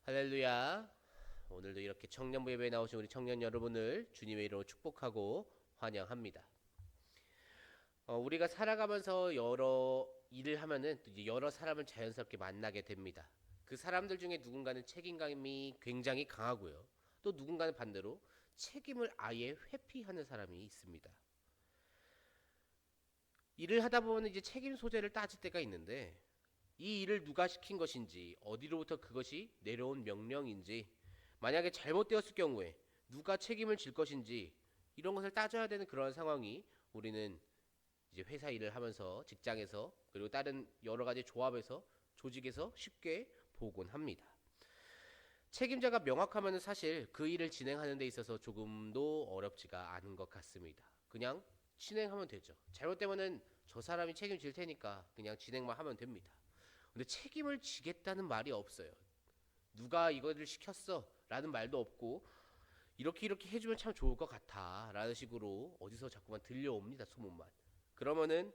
할렐루야. 오늘도 이렇게 청년부 예배에 나오신 우리 청년 여러분을 주님의 이름으로 축복하고 환영합니다. 우리가 살아가면서 여러 일을 하면은 또 이제 여러 사람을 자연스럽게 만나게 됩니다. 그 사람들 중에 누군가는 책임감이 굉장히 강하고요. 또 누군가는 반대로 책임을 아예 회피하는 사람이 있습니다. 일을 하다 보면 이제 책임 소재를 따질 때가 있는데 이 일을 누가 시킨 것인지, 어디로부터 그것이 내려온 명령인지, 만약에 잘못되었을 경우에 누가 책임을 질 것인지 이런 것을 따져야 되는 그런 상황이 우리는 이제 회사 일을 하면서 직장에서 그리고 다른 여러 가지 조합에서 조직에서 쉽게 보곤 합니다. 책임자가 명확하면 사실 그 일을 진행하는 데 있어서 조금도 어렵지가 않은 것 같습니다. 그냥 진행하면 되죠. 잘못되면은 저 사람이 책임질 테니까 그냥 진행만 하면 됩니다. 근데 책임을 지겠다는 말이 없어요. 누가 이거를 시켰어 라는 말도 없고 이렇게 이렇게 해주면 참 좋을 것 같아 라는 식으로 어디서 자꾸만 들려옵니다. 소문만. 그러면은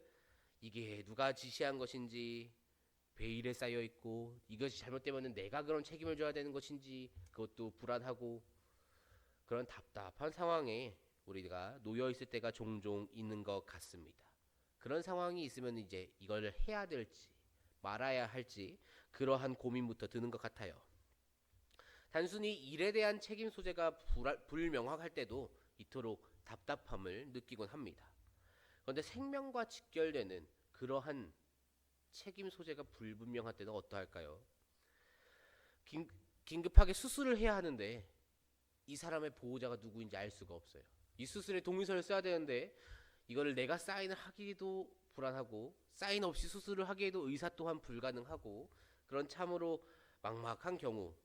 이게 누가 지시한 것인지 베일에 쌓여 있고 이것이 잘못되면 내가 그런 책임을 져야 되는 것인지 그것도 불안하고 그런 답답한 상황에 우리가 놓여 있을 때가 종종 있는 것 같습니다. 그런 상황이 있으면 이제 이걸 해야 될지 말아야 할지 그러한 고민부터 드는 것 같아요. 단순히 일에 대한 책임 소재가 불명확할 때도 이토록 답답함을 느끼곤 합니다. 그런데 생명과 직결되는 그러한 책임 소재가 불분명할 때는 어떠할까요? 긴, 긴급하게 수술을 해야 하는데 이 사람의 보호자가 누구인지 알 수가 없어요. 이 수술에 동의서를 써야 되는데 이거를 내가 사인을 하기도 불안하고 사인 없이 수술을 하기에도 의사 또한 불가능하고 그런 참으로 막막한 경우,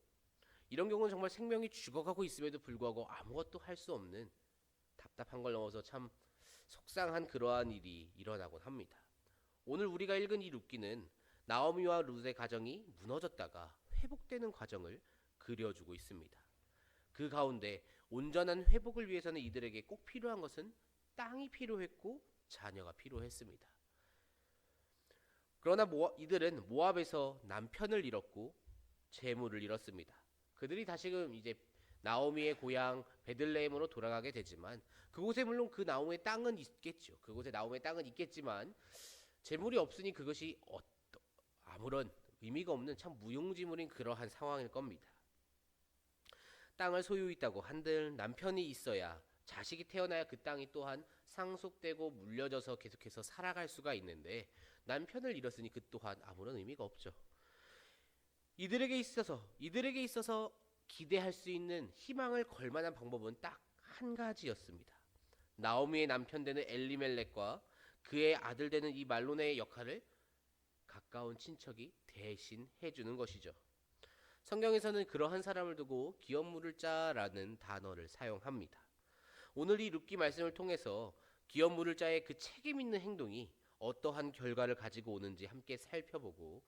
이런 경우는 정말 생명이 죽어가고 있음에도 불구하고 아무것도 할 수 없는 답답한 걸 넘어서 참 속상한 그러한 일이 일어나곤 합니다. 오늘 우리가 읽은 이 룻기는 나오미와 룻의 가정이 무너졌다가 회복되는 과정을 그려주고 있습니다. 그 가운데 온전한 회복을 위해서는 이들에게 꼭 필요한 것은 땅이 필요했고 자녀가 필요했습니다. 그러나 이들은 모압에서 남편을 잃었고 재물을 잃었습니다. 그들이 다시금 이제 나오미의 고향 베들레헴으로 돌아가게 되지만 그곳에 물론 그 나오미의 땅은 있겠죠. 그곳에 나오미의 땅은 있겠지만 재물이 없으니 그것이 아무런 의미가 없는 참 무용지물인 그러한 상황일 겁니다. 땅을 소유했다고 한들 남편이 있어야 자식이 태어나야 그 땅이 또한 상속되고 물려져서 계속해서 살아갈 수가 있는데 남편을 잃었으니 그 또한 아무런 의미가 없죠. 이들에게 있어서 기대할 수 있는 희망을 걸 만한 방법은 딱 한 가지였습니다. 나오미의 남편 되는 엘리멜렉과 그의 아들 되는 이 말로네의 역할을 가까운 친척이 대신 해주는 것이죠. 성경에서는 그러한 사람을 두고 기업 물을 자라는 단어를 사용합니다. 오늘 이 룻기 말씀을 통해서 기업 물을 자의 그 책임 있는 행동이 어떠한 결과를 가지고 오는지 함께 살펴보고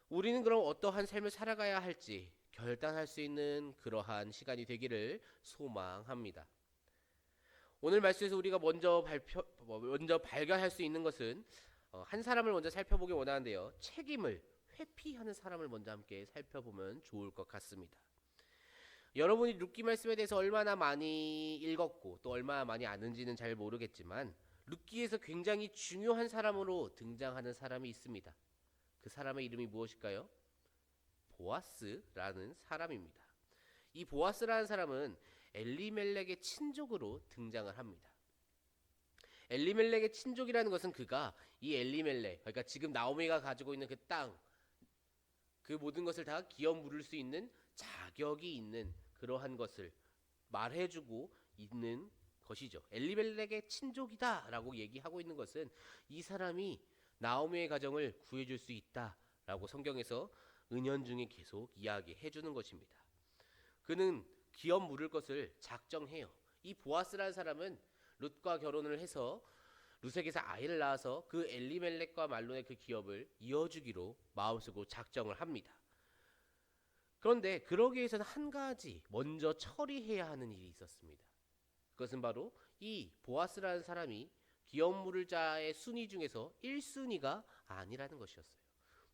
우리는 그럼 어떠한 삶을 살아가야 할지 결단할 수 있는 그러한 시간이 되기를 소망합니다. 오늘 말씀에서 우리가 먼저 발견할 수 있는 것은 한 사람을 먼저 살펴보기 원하는데요. 책임을 회피하는 사람을 먼저 함께 살펴보면 좋을 것 같습니다. 여러분이 룻기 말씀에 대해서 얼마나 많이 읽었고 또 얼마나 많이 아는지는 잘 모르겠지만 룻기에서 굉장히 중요한 사람으로 등장하는 사람이 있습니다. 그 사람의 이름이 무엇일까요? 보아스라는 사람입니다. 이 보아스라는 사람은 엘리멜렉의 친족으로 등장을 합니다. 엘리멜렉의 친족이라는 것은 그가 이 엘리멜렉, 그러니까 지금 나오미가 가지고 있는 그 땅, 그 모든 것을 다 기업 물을 수 있는 자격이 있는 그러한 것을 말해주고 있는 것이죠. 엘리멜렉의 친족이다라고 얘기하고 있는 것은 이 사람이 나오미의 가정을 구해줄 수 있다라고 성경에서 은연중에 계속 이야기해 주는 것입니다. 그는 기업 물을 것을 작정해요. 이 보아스라는 사람은 룻과 결혼을 해서 룻에게서 아이를 낳아서 그 엘리멜렉과 말론의 그 기업을 이어주기로 마음속으로 작정을 합니다. 그런데 그러기 위해서는 한 가지 먼저 처리해야 하는 일이 있었습니다. 그것은 바로 이 보아스라는 사람이 기업 물을 자의 순위 중에서 1순위가 아니라는 것이었어요.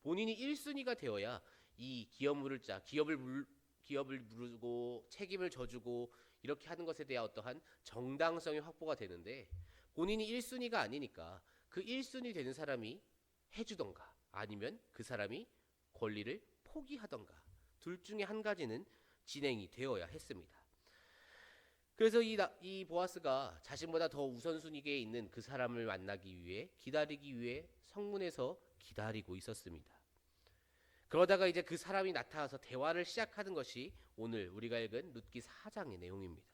본인이 1순위가 되어야 이 기업 물을 자, 기업을 기업을 물고 책임을 져주고 이렇게 하는 것에 대한 어떠한 정당성이 확보가 되는데, 본인이 1순위가 아니니까 그 1순위 되는 사람이 해주던가 아니면 그 사람이 권리를 포기하던가 둘 중에 한 가지는 진행이 되어야 했습니다. 그래서 이 보아스가 자신보다 더 우선순위에 있는 그 사람을 만나기 위해 기다리기 위해 성문에서 기다리고 있었습니다. 그러다가 이제 그 사람이 나타나서 대화를 시작하는 것이 오늘 우리가 읽은 룻기 4장의 내용입니다.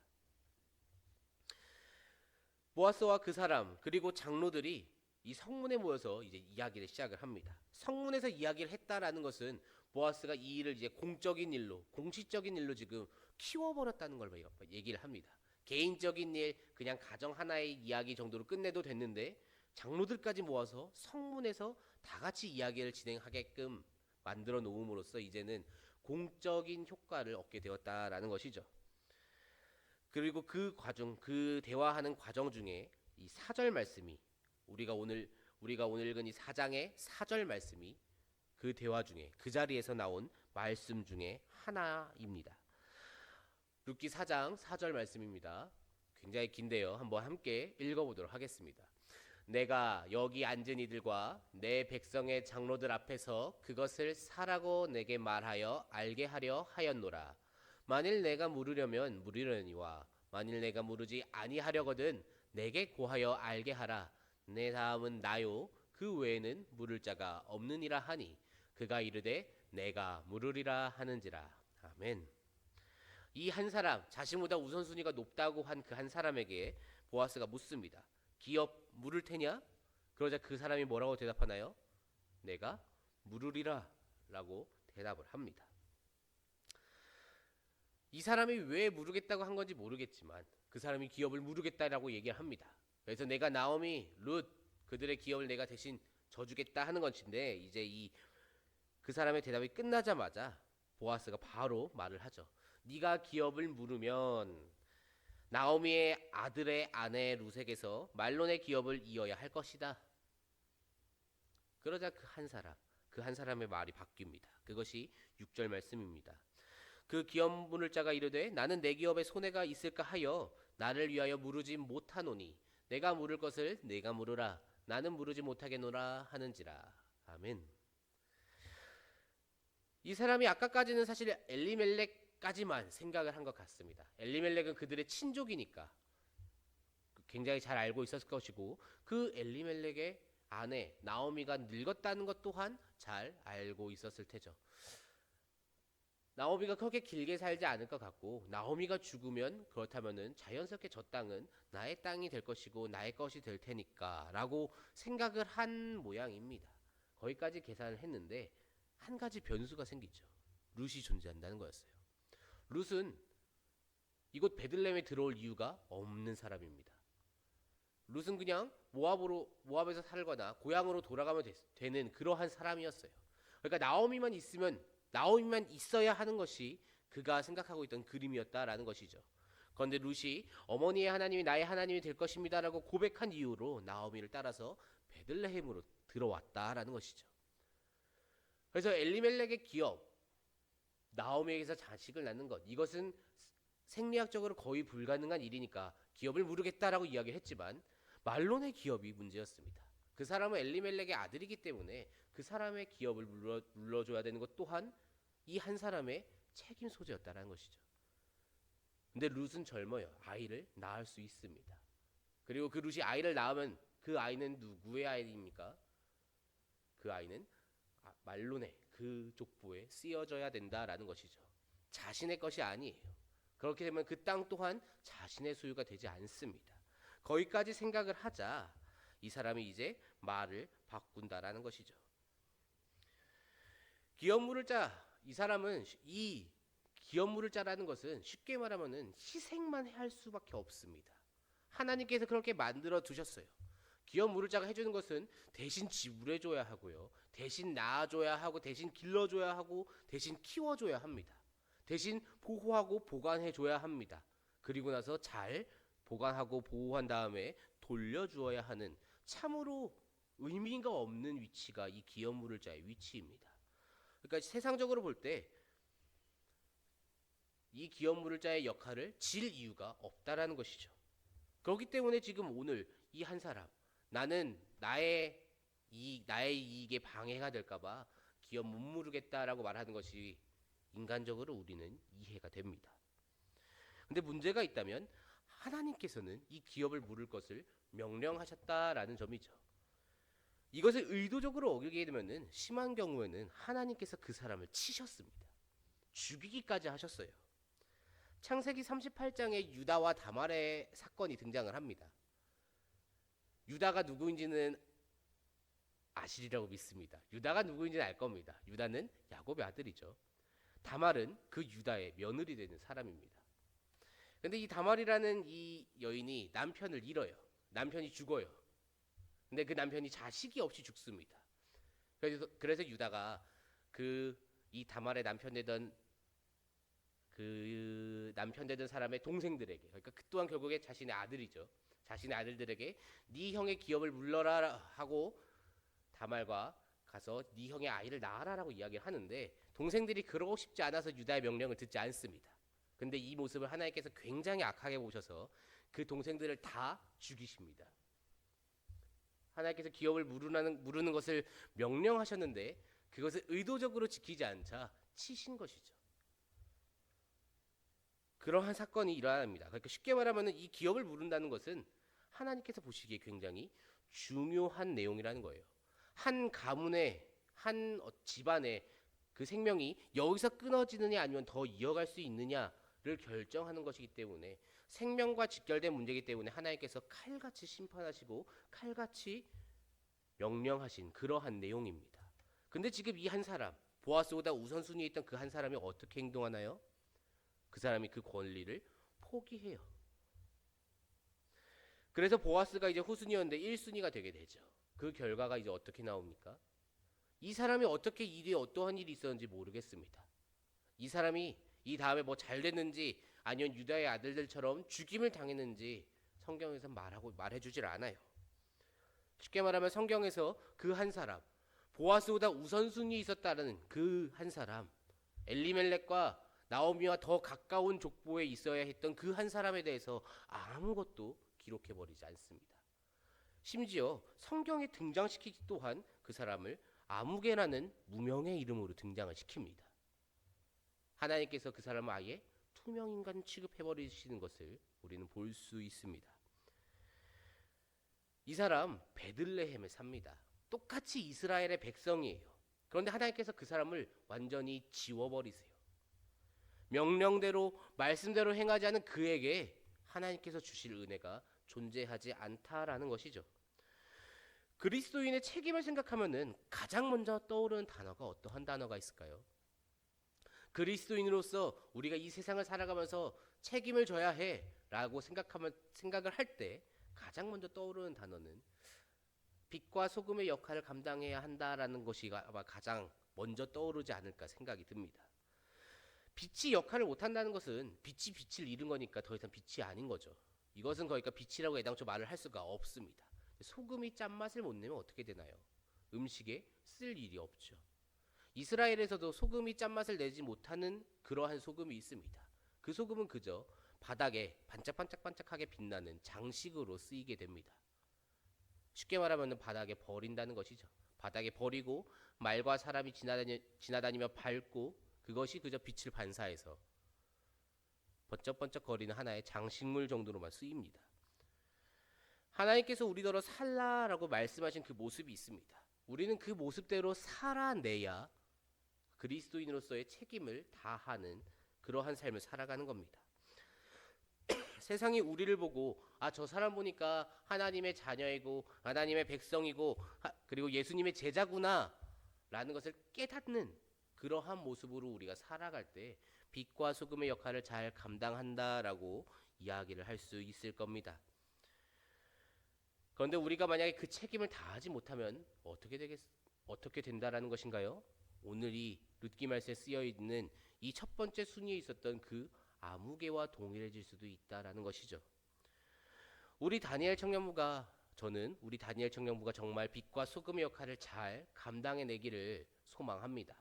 보아스와 그 사람 그리고 장로들이 이 성문에 모여서 이제 이야기를 시작을 합니다. 성문에서 이야기를 했다라는 것은 보아스가 이 일을 이제 공적인 일로, 공식적인 일로 지금 키워버렸다는 걸 얘기를 합니다. 개인적인 일, 그냥 가정 하나의 이야기 정도로 끝내도 됐는데 장로들까지 모아서 성문에서 다 같이 이야기를 진행하게끔 만들어 놓음으로써 이제는 공적인 효과를 얻게 되었다라는 것이죠. 그리고 그 과정, 그 대화하는 과정 중에 이 4절 말씀이 우리가 오늘 읽은 이 4장의 4절 말씀이 그 대화 중에 그 자리에서 나온 말씀 중에 하나입니다. 룻기 4장 4절 말씀입니다. 굉장히 긴데요. 한번 함께 읽어보도록 하겠습니다. 내가 여기 앉은 이들과 내 백성의 장로들 앞에서 그것을 사라고 내게 말하여 알게 하려 하였노라. 만일 내가 물으려면 물으려니와 만일 내가 물으지 아니하려거든 내게 고하여 알게 하라. 내 다음은 나요 그 외에는 물을 자가 없느니라 하니 그가 이르되 내가 물으리라 하는지라. 아멘. 이 한 사람, 자신보다 우선순위가 높다고 한 그 한 사람에게 보아스가 묻습니다. 기업 물을 테냐? 그러자 그 사람이 뭐라고 대답하나요? 내가 물으리라 라고 대답을 합니다. 이 사람이 왜 물으겠다고 한 건지 모르겠지만 그 사람이 기업을 물으겠다라고 얘기를 합니다. 그래서 내가 나오미, 룻 그들의 기업을 내가 대신 져주겠다 하는 것인데, 이제 그 사람의 대답이 끝나자마자 보아스가 바로 말을 하죠. 네가 기업을 물으면 나오미의 아들의 아내 룻에게서 말론의 기업을 이어야 할 것이다. 그러자 그 한 사람의 말이 바뀝니다. 그것이 6절 말씀입니다. 그 기업 물을 자가 이르되 나는 내 기업에 손해가 있을까 하여 나를 위하여 물으지 못하노니 내가 물을 것을 내가 물으라. 나는 물으지 못하겠노라 하는지라. 아멘. 이 사람이 아까까지는 사실 엘리멜렉까지만 생각을 한 것 같습니다. 엘리멜렉은 그들의 친족이니까 굉장히 잘 알고 있었을 것이고, 그 엘리멜렉의 아내 나오미가 늙었다는 것 또한 잘 알고 있었을 테죠. 나오미가 그렇게 길게 살지 않을 것 같고, 나오미가 죽으면 그렇다면은 자연스럽게 저 땅은 나의 땅이 될 것이고 나의 것이 될 테니까 라고 생각을 한 모양입니다. 거기까지 계산을 했는데 한 가지 변수가 생기죠. 룻이 존재한다는 거였어요. 룻은 이곳 베들레헴에 들어올 이유가 없는 사람입니다. 룻은 그냥 모압에서 살거나 고향으로 돌아가면 되는 그러한 사람이었어요. 그러니까 나오미만 있어야 하는 것이 그가 생각하고 있던 그림이었다라는 것이죠. 그런데 룻이 어머니의 하나님이 나의 하나님이 될 것입니다라고 고백한 이유로 나오미를 따라서 베들레헴으로 들어왔다라는 것이죠. 그래서 엘리멜렉의 기업, 나오미에게서 자식을 낳는 것, 이것은 생리학적으로 거의 불가능한 일이니까 기업을 물으겠다라고 이야기를 했지만 말론의 기업이 문제였습니다. 그 사람은 엘리멜렉의 아들이기 때문에 그 사람의 기업을 물러줘야 되는 것 또한 이 한 사람의 책임 소재였다라는 것이죠. 근데 룻은 젊어요. 아이를 낳을 수 있습니다. 그리고 그 룻이 아이를 낳으면 그 아이는 누구의 아이입니까? 그 아이는 말론의 그 족보에 쓰여져야 된다라는 것이죠. 자신의 것이 아니에요. 그렇게 되면 그 땅 또한 자신의 소유가 되지 않습니다. 거기까지 생각을 하자 이 사람이 이제 말을 바꾼다라는 것이죠. 기업 물을 자, 이 사람은 이 기업 물을 자라는 것은 쉽게 말하면은 희생만 할 수밖에 없습니다. 하나님께서 그렇게 만들어 두셨어요. 기업 물을 자가 해주는 것은 대신 지불해줘야 하고요. 대신 낳아줘야 하고 대신 길러줘야 하고 대신 키워줘야 합니다. 대신 보호하고 보관해줘야 합니다. 그리고 나서 잘 보관하고 보호한 다음에 돌려주어야 하는 참으로 의미가 없는 위치가 이 기업 물을 자의 위치입니다. 그러니까 세상적으로 볼 때 이 기업 물을 자의 역할을 질 이유가 없다라는 것이죠. 그렇기 때문에 지금 오늘 이 한 사람, 나는 나의 이익에 방해가 될까봐 기업 못 물르겠다라고 말하는 것이 인간적으로 우리는 이해가 됩니다. 근데 문제가 있다면 하나님께서는 이 기업을 물을 것을 명령하셨다라는 점이죠. 이것을 의도적으로 어기게 되면은 심한 경우에는 하나님께서 그 사람을 치셨습니다. 죽이기까지 하셨어요. 창세기 38장에 유다와 다말의 사건이 등장을 합니다. 유다가 누구인지는 아시리라고 믿습니다. 유다가 누구인지는 알 겁니다. 유다는 야곱의 아들이죠. 다말은 그 유다의 며느리 되는 사람입니다. 근데 이 다말이라는 이 여인이 남편을 잃어요. 남편이 죽어요. 근데 그 남편이 자식이 없이 죽습니다. 그래서 유다가 이 다말의 남편 되던 사람의 동생들에게, 그러니까 그 또한 결국에 자신의 아들이죠. 자신의 아들들에게 네 형의 기업을 물러라 하고 다말과 가서 네 형의 아이를 낳아라라고 이야기를 하는데 동생들이 그러고 싶지 않아서 유다의 명령을 듣지 않습니다. 근데 이 모습을 하나님께서 굉장히 악하게 보셔서 그 동생들을 다 죽이십니다. 하나님께서 기업을 무르는 것을 명령하셨는데 그것을 의도적으로 지키지 않자 치신 것이죠. 그러한 사건이 일어납니다. 그러니까 쉽게 말하면 이 기업을 무른다는 것은 하나님께서 보시기에 굉장히 중요한 내용이라는 거예요. 한 가문의 한 집안의 그 생명이 여기서 끊어지느냐 아니면 더 이어갈 수 있느냐를 결정하는 것이기 때문에 생명과 직결된 문제이기 때문에 하나님께서 칼같이 심판하시고 칼같이 명령하신 그러한 내용입니다. 근데 지금 이 한 사람, 보아스보다 우선순위에 있던 그 한 사람이 어떻게 행동하나요? 그 사람이 그 권리를 포기해요. 그래서 보아스가 이제 후순위였는데 1순위가 되게 되죠. 그 결과가 이제 어떻게 나옵니까? 이 사람이 어떻게 일이 어떠한 일이 있었는지 모르겠습니다. 이 사람이 이 다음에 뭐 잘 됐는지 아니면 유다의 아들들처럼 죽임을 당했는지 성경에서 말해주질 않아요. 쉽게 말하면 성경에서 그 한 사람, 보아스보다 우선순위에 있었다는 그 한 사람, 엘리멜렉과 나오미와 더 가까운 족보에 있어야 했던 그 한 사람에 대해서 아무것도 기록해버리지 않습니다. 심지어 성경에 등장시키기 또한 그 사람을 아무개라는 무명의 이름으로 등장을 시킵니다. 하나님께서 그 사람을 아예 투명인간 취급해버리시는 것을 우리는 볼 수 있습니다. 이 사람 베들레헴에 삽니다. 똑같이 이스라엘의 백성이에요. 그런데 하나님께서 그 사람을 완전히 지워버리세요. 명령대로 말씀대로 행하지 않은 그에게 하나님께서 주실 은혜가 존재하지 않다라는 것이죠. 그리스도인의 책임을 생각하면은 가장 먼저 떠오르는 단어가 어떠한 단어가 있을까요? 그리스도인으로서 우리가 이 세상을 살아가면서 책임을 져야 해라고 생각을 할 때 가장 먼저 떠오르는 단어는 빛과 소금의 역할을 감당해야 한다라는 것이 아마 가장 먼저 떠오르지 않을까 생각이 듭니다. 빛이 역할을 못한다는 것은 빛이 빛을 잃은 거니까 더 이상 빛이 아닌 거죠. 이것은 그러니까 빛이라고 애당초 말을 할 수가 없습니다. 소금이 짠맛을 못 내면 어떻게 되나요? 음식에 쓸 일이 없죠. 이스라엘에서도 소금이 짠맛을 내지 못하는 그러한 소금이 있습니다. 그 소금은 그저 바닥에 반짝반짝반짝하게 빛나는 장식으로 쓰이게 됩니다. 쉽게 말하면 바닥에 버린다는 것이죠. 바닥에 버리고 말과 사람이 지나다니며 밟고 그것이 그저 빛을 반사해서 번쩍번쩍거리는 하나의 장식물 정도로만 쓰입니다. 하나님께서 우리더러 살라라고 말씀하신 그 모습이 있습니다. 우리는 그 모습대로 살아내야 그리스도인으로서의 책임을 다하는 그러한 삶을 살아가는 겁니다. 세상이 우리를 보고 저 사람 보니까 하나님의 자녀이고 하나님의 백성이고 그리고 예수님의 제자구나 라는 것을 깨닫는 그러한 모습으로 우리가 살아갈 때 빛과 소금의 역할을 잘 감당한다라고 이야기를 할 수 있을 겁니다. 그런데 우리가 만약에 그 책임을 다하지 못하면 어떻게 된다라는 것인가요? 오늘 이 룻기 말씀에 쓰여 있는 이 첫 번째 순위에 있었던 그 아무개와 동일해질 수도 있다라는 것이죠. 우리 다니엘 청년부가 정말 빛과 소금의 역할을 잘 감당해내기를 소망합니다.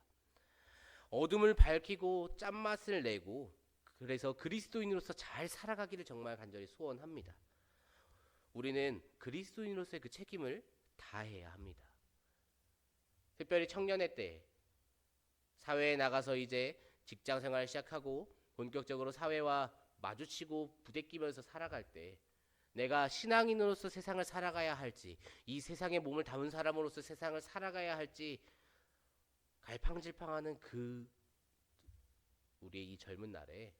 어둠을 밝히고 짠맛을 내고 그래서 그리스도인으로서 잘 살아가기를 정말 간절히 소원합니다. 우리는 그리스도인으로서의 그 책임을 다해야 합니다. 특별히 청년의 때 사회에 나가서 이제 직장 생활을 시작하고 본격적으로 사회와 마주치고 부대끼면서 살아갈 때 내가 신앙인으로서 세상을 살아가야 할지, 이 세상에 몸을 담은 사람으로서 세상을 살아가야 할지 갈팡질팡하는 그 우리의 이 젊은 날에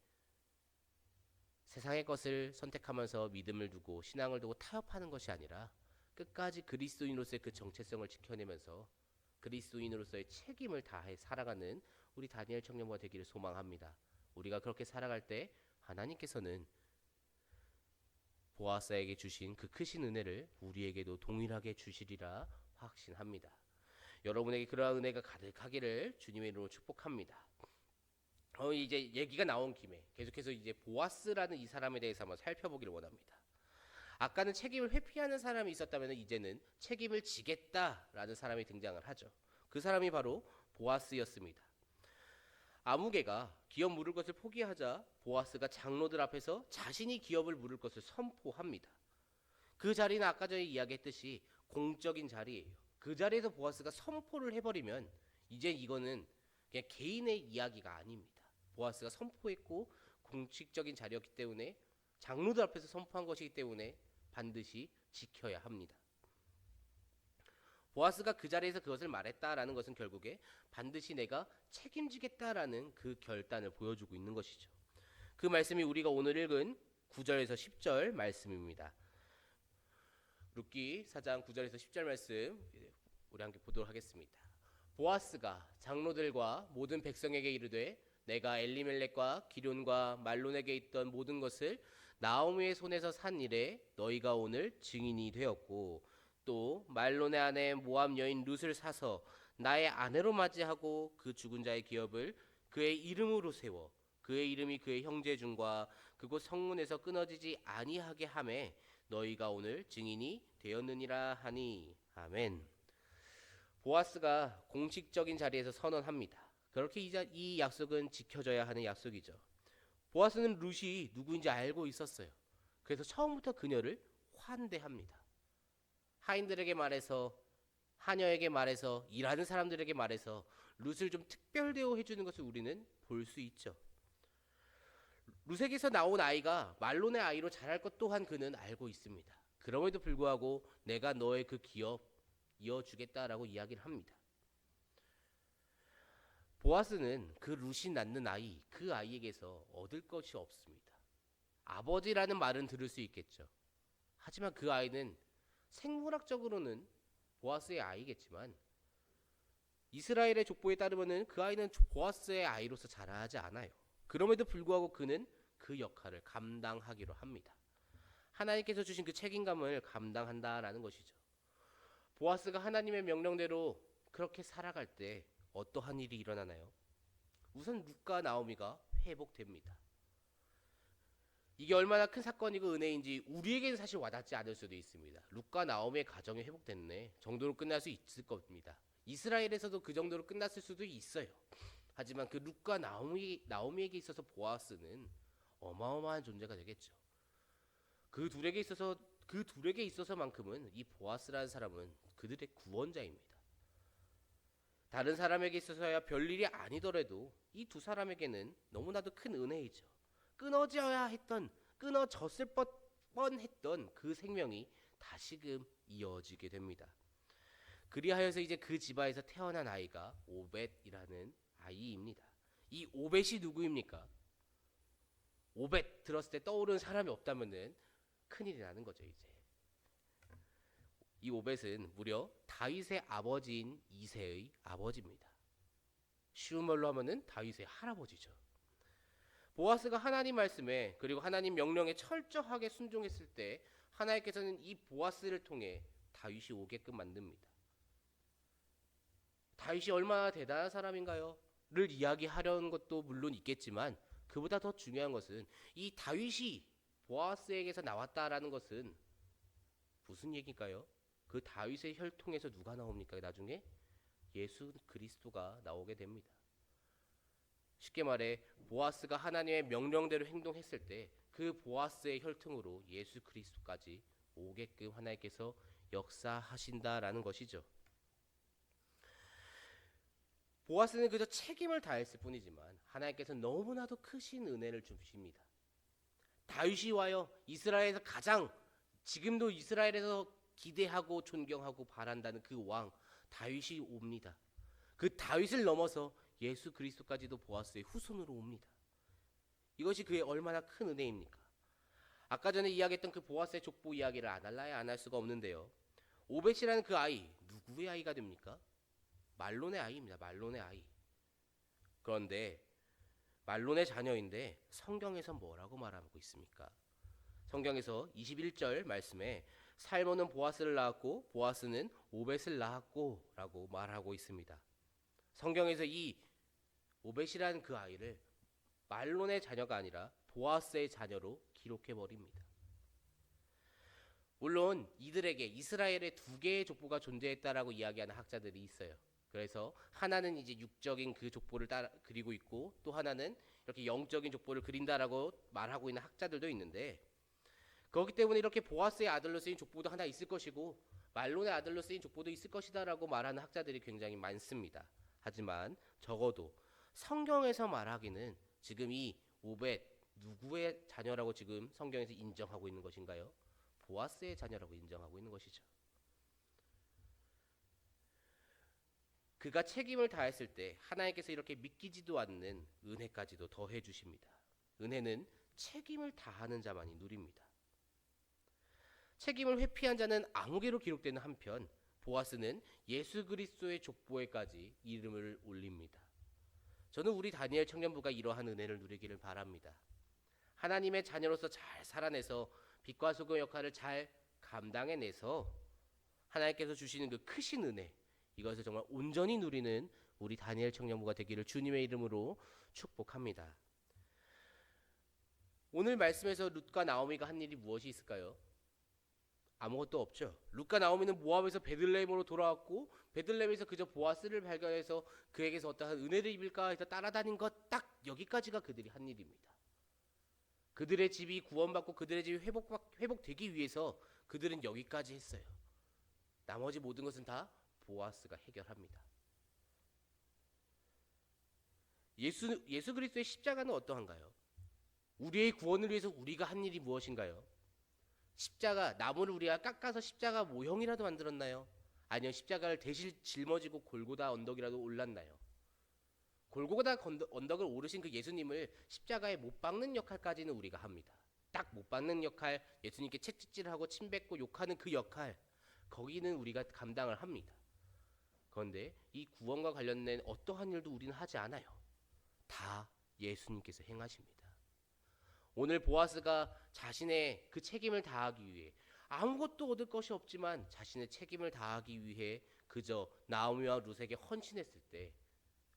세상의 것을 선택하면서 믿음을 두고 신앙을 두고 타협하는 것이 아니라 끝까지 그리스도인으로서의 그 정체성을 지켜내면서 그리스도인으로서의 책임을 다해 살아가는 우리 다니엘 청년부가 되기를 소망합니다. 우리가 그렇게 살아갈 때 하나님께서는 보아스에게 주신 그 크신 은혜를 우리에게도 동일하게 주시리라 확신합니다. 여러분에게 그러한 은혜가 가득하기를 주님의 이름으로 축복합니다. 이제 얘기가 나온 김에 계속해서 이제 보아스라는 이 사람에 대해서 한번 살펴보기를 원합니다. 아까는 책임을 회피하는 사람이 있었다면 이제는 책임을 지겠다라는 사람이 등장을 하죠. 그 사람이 바로 보아스였습니다. 아무개가 기업 물을 것을 포기하자 보아스가 장로들 앞에서 자신이 기업을 물을 것을 선포합니다. 그 자리는 아까 전에 이야기했듯이 공적인 자리예요. 그 자리에서 보아스가 선포를 해버리면 이제 이거는 그냥 개인의 이야기가 아닙니다. 보아스가 선포했고 공식적인 자리였기 때문에 장로들 앞에서 선포한 것이기 때문에 반드시 지켜야 합니다. 보아스가 그 자리에서 그것을 말했다라는 것은 결국에 반드시 내가 책임지겠다라는 그 결단을 보여주고 있는 것이죠. 그 말씀이 우리가 오늘 읽은 9절에서 10절 말씀입니다. 룻기 4장 9절에서 10절 말씀 우리 함께 보도록 하겠습니다. 보아스가 장로들과 모든 백성에게 이르되 내가 엘리멜렉과 기럨과 말론에게 있던 모든 것을 나오미의 손에서 산 일에 너희가 오늘 증인이 되었고 또 말론의 아내 모압 여인 룻을 사서 나의 아내로 맞이하고 그 죽은 자의 기업을 그의 이름으로 세워 그의 이름이 그의 형제 중과 그곳 성문에서 끊어지지 아니하게 하매 너희가 오늘 증인이 되었느니라 하니. 아멘. 보아스가 공식적인 자리에서 선언합니다. 그렇게 이 약속은 지켜져야 하는 약속이죠. 보아스는 룻이 누구인지 알고 있었어요. 그래서 처음부터 그녀를 환대합니다. 하인들에게 말해서, 하녀에게 말해서, 일하는 사람들에게 말해서 룻을 좀 특별 대우해주는 것을 우리는 볼 수 있죠. 룻에게서 나온 아이가 말론의 아이로 자랄 것 또한 그는 알고 있습니다. 그럼에도 불구하고 내가 너의 그 기업 이어주겠다라고 이야기를 합니다. 보아스는 그 룻이 낳는 아이, 그 아이에게서 얻을 것이 없습니다. 아버지라는 말은 들을 수 있겠죠. 하지만 그 아이는 생물학적으로는 보아스의 아이겠지만 이스라엘의 족보에 따르면 그 아이는 보아스의 아이로서 자라지 않아요. 그럼에도 불구하고 그는 그 역할을 감당하기로 합니다. 하나님께서 주신 그 책임감을 감당한다라는 것이죠. 보아스가 하나님의 명령대로 그렇게 살아갈 때 어떠한 일이 일어나나요? 우선 룻과 나오미가 회복됩니다. 이게 얼마나 큰 사건이고 은혜인지 우리에게는 사실 와닿지 않을 수도 있습니다. 룻과 나오미의 가정이 회복됐네 정도로 끝날 수 있을 겁니다. 이스라엘에서도 그 정도로 끝났을 수도 있어요. 하지만 그 룻과 나오미에게 있어서 보아스는 어마어마한 존재가 되겠죠. 그 둘에게 있어서만큼은 이 보아스라는 사람은 그들의 구원자입니다. 다른 사람에게 있어서야 별일이 아니더라도 이 두 사람에게는 너무나도 큰 은혜이죠. 끊어졌을 뻔했던 그 생명이 다시금 이어지게 됩니다. 그리하여서 이제 그 집안에서 태어난 아이가 오벳이라는 아이입니다. 이 오벳이 누구입니까? 오벳 들었을 때 떠오르는 사람이 없다면은 큰일이 나는 거죠. 이제 이 오벳은 무려 다윗의 아버지인 이새의 아버지입니다. 쉬운 말로 하면은 다윗의 할아버지죠. 보아스가 하나님 말씀에 그리고 하나님 명령에 철저하게 순종했을 때 하나님께서는 이 보아스를 통해 다윗이 오게끔 만듭니다. 다윗이 얼마나 대단한 사람인가요? 를 이야기하려는 것도 물론 있겠지만 그보다 더 중요한 것은 이 다윗이 보아스에게서 나왔다라는 것은 무슨 얘기일까요? 그 다윗의 혈통에서 누가 나옵니까? 나중에 예수 그리스도가 나오게 됩니다. 쉽게 말해 보아스가 하나님의 명령대로 행동했을 때 그 보아스의 혈통으로 예수 그리스도까지 오게끔 하나님께서 역사하신다라는 것이죠. 보아스는 그저 책임을 다했을 뿐이지만 하나님께서 너무나도 크신 은혜를 주십니다. 다윗이 와요. 이스라엘에서 가장 지금도 이스라엘에서 기대하고 존경하고 바란다는 그 왕 다윗이 옵니다. 그 다윗을 넘어서 예수 그리스도까지도 보아스의 후손으로 옵니다. 이것이 그의 얼마나 큰 은혜입니까? 아까 전에 이야기했던 그 보아스의 족보 이야기를 안 할래야 안 할 수가 없는데요. 오벳이라는 그 아이 누구의 아이가 됩니까? 말론의 아이입니다. 말론의 아이. 그런데 말론의 자녀인데 성경에서 뭐라고 말하고 있습니까? 성경에서 21절 말씀에 살몬은 보아스를 낳았고 보아스는 오벳을 낳았고 라고 말하고 있습니다. 성경에서 이 오벳이라는 그 아이를 말론의 자녀가 아니라 보아스의 자녀로 기록해버립니다. 물론 이들에게 이스라엘에 두 개의 족보가 존재했다라고 이야기하는 학자들이 있어요. 그래서 하나는 이제 육적인 그 족보를 따라 그리고 있고 또 하나는 이렇게 영적인 족보를 그린다라고 말하고 있는 학자들도 있는데 그렇기 때문에 이렇게 보아스의 아들로 쓰인 족보도 하나 있을 것이고 말론의 아들로 쓰인 족보도 있을 것이다라고 말하는 학자들이 굉장히 많습니다. 하지만 적어도 성경에서 말하기는 지금 이 오벳 누구의 자녀라고 지금 성경에서 인정하고 있는 것인가요? 보아스의 자녀라고 인정하고 있는 것이죠. 그가 책임을 다했을 때 하나님께서 이렇게 믿기지도 않는 은혜까지도 더해 주십니다. 은혜는 책임을 다하는 자만이 누립니다. 책임을 회피한 자는 암흑에로 기록되는 한편 보아스는 예수 그리스도의 족보에까지 이름을 올립니다. 저는 우리 다니엘 청년부가 이러한 은혜를 누리기를 바랍니다. 하나님의 자녀로서 잘 살아내서 빛과 소금 역할을 잘 감당해내서 하나님께서 주시는 그 크신 은혜 이것을 정말 온전히 누리는 우리 다니엘 청년부가 되기를 주님의 이름으로 축복합니다. 오늘 말씀에서 룻과 나오미가 한 일이 무엇이 있을까요? 아무것도 없죠. 룻과 나오미는 모압에서 베들레헴으로 돌아왔고 베들레헴에서 그저 보아스를 발견해서 그에게서 어떠한 은혜를 입을까 해서 따라다닌 것 딱 여기까지가 그들이 한 일입니다. 그들의 집이 구원받고 그들의 집이 회복되기 위해서 그들은 여기까지 했어요. 나머지 모든 것은 다 보아스가 해결합니다. 예수 그리스도의 십자가는 어떠한가요? 우리의 구원을 위해서 우리가 한 일이 무엇인가요? 십자가 나무를 우리가 깎아서 십자가 모형이라도 만들었나요? 아니면 십자가를 대신 짊어지고 골고다 언덕이라도 올랐나요? 골고다 언덕을 오르신 그 예수님을 십자가에 못 박는 역할까지는 우리가 합니다. 딱 못 박는 역할, 예수님께 채찍질하고 침 뱉고 욕하는 그 역할, 거기는 우리가 감당을 합니다. 그런데 이 구원과 관련된 어떠한 일도 우리는 하지 않아요. 다 예수님께서 행하십니다. 오늘 보아스가 자신의 그 책임을 다하기 위해 아무것도 얻을 것이 없지만 자신의 책임을 다하기 위해 그저 나오미와 룻에게 헌신했을 때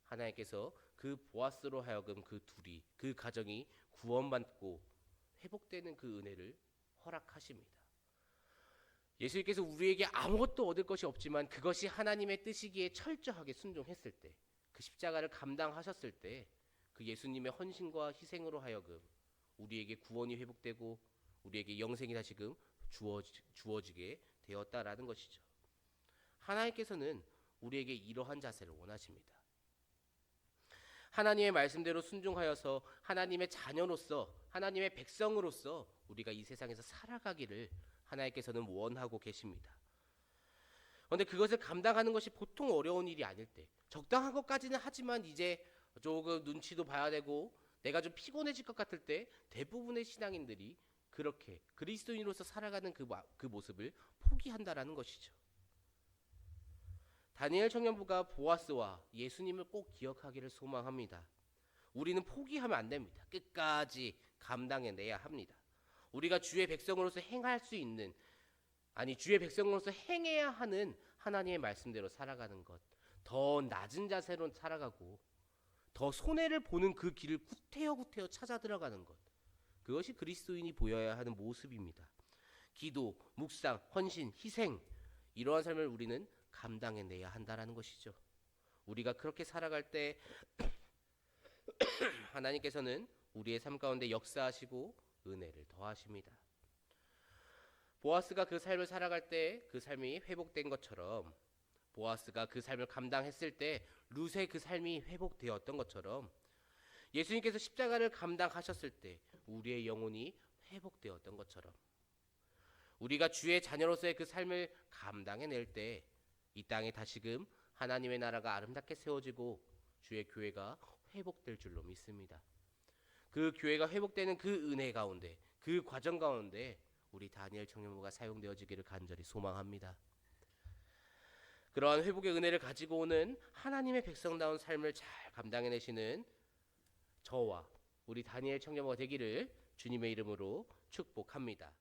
하나님께서 그 보아스로 하여금 그 둘이 그 가정이 구원받고 회복되는 그 은혜를 허락하십니다. 예수님께서 우리에게 아무것도 얻을 것이 없지만 그것이 하나님의 뜻이기에 철저하게 순종했을 때 그 십자가를 감당하셨을 때 그 예수님의 헌신과 희생으로 하여금 우리에게 구원이 회복되고 우리에게 영생이 다시금 주어지게 되었다라는 것이죠. 하나님께서는 우리에게 이러한 자세를 원하십니다. 하나님의 말씀대로 순종하여서 하나님의 자녀로서 하나님의 백성으로서 우리가 이 세상에서 살아가기를 하나님께서는 원하고 계십니다. 그런데 그것을 감당하는 것이 보통 어려운 일이 아닐 때 적당한 것까지는 하지만 이제 조금 눈치도 봐야 되고 내가 좀 피곤해질 것 같을 때 대부분의 신앙인들이 그렇게 그리스도인으로서 살아가는 그 모습을 포기한다라는 것이죠. 다니엘 청년부가 보아스와 예수님을 꼭 기억하기를 소망합니다. 우리는 포기하면 안 됩니다. 끝까지 감당해내야 합니다. 우리가 주의 백성으로서 행할 수 있는 주의 백성으로서 행해야 하는 하나님의 말씀대로 살아가는 것, 더 낮은 자세로 살아가고 더 손해를 보는 그 길을 구태여 찾아 들어가는 것, 그것이 그리스도인이 보여야 하는 모습입니다. 기도, 묵상, 헌신, 희생, 이러한 삶을 우리는 감당해내야 한다라는 것이죠. 우리가 그렇게 살아갈 때 하나님께서는 우리의 삶 가운데 역사하시고 은혜를 더하십니다. 보아스가 그 삶을 살아갈 때 그 삶이 회복된 것처럼, 보아스가 그 삶을 감당했을 때 룻의 그 삶이 회복되었던 것처럼, 예수님께서 십자가를 감당하셨을 때 우리의 영혼이 회복되었던 것처럼, 우리가 주의 자녀로서의 그 삶을 감당해낼 때 이 땅에 다시금 하나님의 나라가 아름답게 세워지고 주의 교회가 회복될 줄로 믿습니다. 그 교회가 회복되는 그 은혜 가운데, 그 과정 가운데 우리 다니엘 청년부가 사용되어지기를 간절히 소망합니다. 그러한 회복의 은혜를 가지고 오는 하나님의 백성다운 삶을 잘 감당해내시는 저와 우리 다니엘 청년부가 되기를 주님의 이름으로 축복합니다.